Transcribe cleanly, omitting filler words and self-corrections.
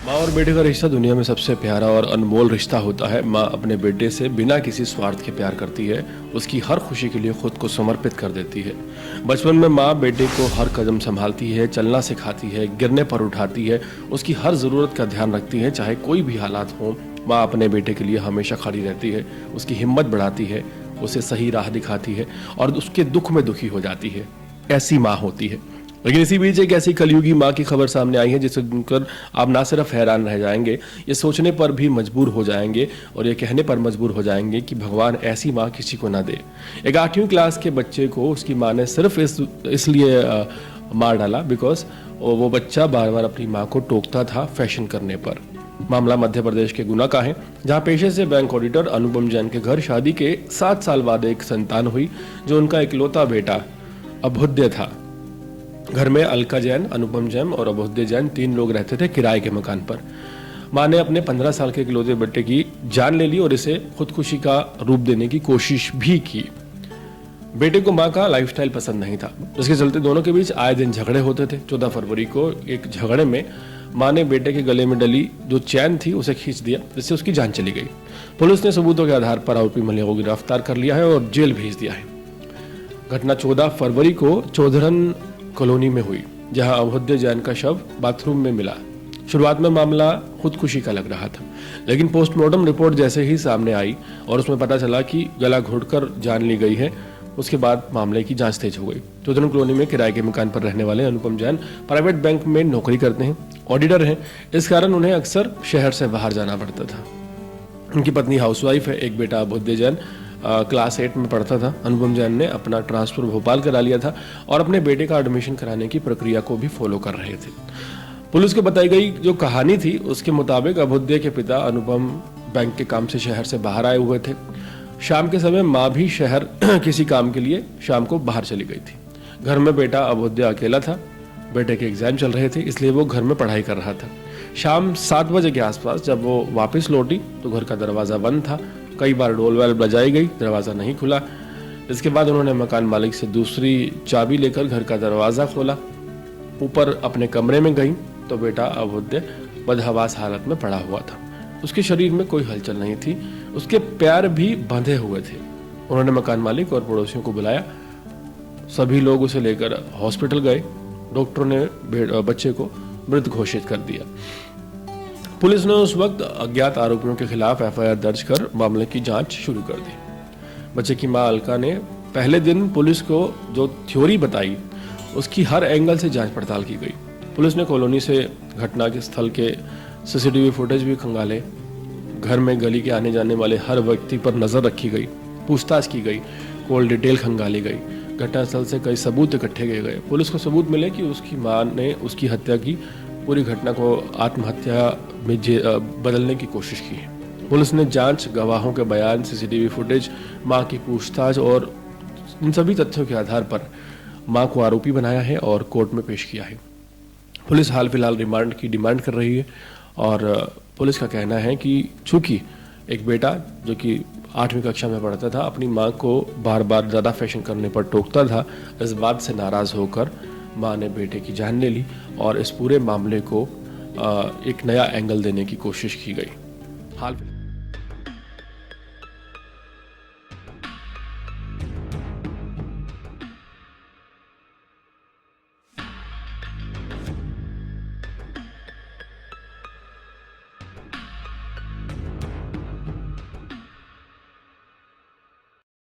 माँ और बेटे का रिश्ता दुनिया में सबसे प्यारा और अनमोल रिश्ता होता है। माँ अपने बेटे से बिना किसी स्वार्थ के प्यार करती है, उसकी हर खुशी के लिए खुद को समर्पित कर देती है। बचपन में माँ बेटे को हर कदम संभालती है, चलना सिखाती है, गिरने पर उठाती है, उसकी हर ज़रूरत का ध्यान रखती है। चाहे कोई भी हालात हो, माँ अपने बेटे के लिए हमेशा खड़ी रहती है, उसकी हिम्मत बढ़ाती है, उसे सही राह दिखाती है और उसके दुख में दुखी हो जाती है। ऐसी माँ होती है। लेकिन इसी बीच एक ऐसी कलयुगी माँ की खबर सामने आई है जिसे सुनकर आप ना सिर्फ हैरान रह जाएंगे, ये सोचने पर भी मजबूर हो जाएंगे और ये कहने पर मजबूर हो जाएंगे कि भगवान ऐसी माँ किसी को ना दे। एक 8वीं क्लास के बच्चे को उसकी माँ ने सिर्फ इसलिए मार डाला बिकॉज वो बच्चा बार बार अपनी माँ को टोकता था फैशन करने पर। मामला मध्य प्रदेश के गुना का है, जहाँ पेशे से बैंक ऑडिटर अनुपम जैन के घर शादी के 7 साल बाद एक संतान हुई जो उनका इकलौता बेटा अभुद्य था। घर में अलका जैन, अनुपम जैन और अभुद्य जैन 3 लोग रहते थे किराए के मकान पर। माँ ने अपने 15 साल के इकलौते बेटे की जान ले ली और इसे खुदकुशी का रूप देने की कोशिश भी की। बेटे को माँ का लाइफस्टाइल पसंद नहीं था, जिसके चलते दोनों के बीच आए दिन झगड़े होते थे। 14 फरवरी को एक झगड़े में माँ ने बेटे के गले में डली जो चैन थी उसे खींच दिया, जिससे उसकी जान चली गई। पुलिस ने सबूतों के आधार पर आरोपी मलिया को गिरफ्तार कर लिया है और जेल भेज दिया है। घटना 14 फरवरी को चौधरन कॉलोनी में हुई, जहां अभुद्य जैन का शव बाथरूम में मिला। शुरुआत में मामला खुदकुशी का लग रहा था, लेकिन पोस्टमार्टम रिपोर्ट जैसे ही सामने आई और उसमें पता चला कि गला घोंटकर जान ली गई है, उसके बाद मामले की जांच तेज हो गई। चौधरन कॉलोनी में किराए के मकान पर रहने वाले अनुपम जैन प्राइवेट बैंक में नौकरी करते हैं, ऑडिटर हैं। इस कारण उन्हें अक्सर शहर से बाहर जाना पड़ता था। उनकी पत्नी हाउसवाइफ है। एक बेटा अभुद्य जैन क्लास 8 में पढ़ता था। अनुपम जैन ने अपना ट्रांसफर भोपाल करा लिया था और अपने बेटे का एडमिशन कराने की प्रक्रिया को भी फॉलो कर रहे थे। पुलिस को बताई गई जो कहानी थी उसके मुताबिक अभुद्य के पिता अनुपम बैंक के काम से शहर से बाहर आए हुए थे। शाम के समय माँ भी शहर किसी काम के लिए शाम को बाहर चली गई थी। घर में बेटा अभुद्य अकेला था। बेटे के एग्जाम चल रहे थे, इसलिए वो घर में पढ़ाई कर रहा था। शाम 7 बजे के आसपास जब वो वापस लौटी तो घर का दरवाज़ा बंद था। कई बार डोल वेल बजाई गई, दरवाज़ा नहीं खुला। इसके बाद उन्होंने मकान मालिक से दूसरी चाबी लेकर घर का दरवाज़ा खोला। ऊपर अपने कमरे में गई तो बेटा अभुद्य बदहवास हालत में पड़ा हुआ था। उसके शरीर में कोई हलचल नहीं थी, उसके पैर भी बंधे हुए थे। उन्होंने मकान मालिक और पड़ोसियों को बुलाया। सभी लोग उसे लेकर हॉस्पिटल गए। डॉक्टरों ने बच्चे को मृत घोषित कर दिया। पुलिस ने उस वक्त अज्ञात आरोपियों के खिलाफ एफआईआर दर्ज कर मामले की जांच शुरू कर दी। बच्चे की मां अलका ने पहले दिन पुलिस को जो थ्योरी बताई उसकी हर एंगल से जांच पड़ताल की गई। पुलिस ने कॉलोनी से घटना के स्थल के सीसीटीवी फुटेज भी खंगाले। घर में गली के आने जाने वाले हर व्यक्ति पर नजर रखी गई, पूछताछ की गई, कॉल डिटेल खंगाली गई। घटनास्थल से कई सबूत इकट्ठे किए गए। पुलिस को सबूत मिले कि उसकी मां ने उसकी हत्या की। पूरी घटना को आत्महत्या में बदलने की कोशिश की है। पुलिस ने जांच, गवाहों के बयान, सीसीटीवी फुटेज, मां की पूछताछ और इन सभी तथ्यों के आधार पर मां को आरोपी बनाया है और कोर्ट में पेश किया है। पुलिस हाल फिलहाल रिमांड की डिमांड कर रही है और पुलिस का कहना है कि चूंकि एक बेटा जो कि 8वीं कक्षा में पढ़ता था अपनी मां को बार बार ज़्यादा फैशन करने पर टोकता था, इस बात से नाराज़ होकर मां ने बेटे की जान ले ली और इस पूरे मामले को एक नया एंगल देने की कोशिश की गई। हाल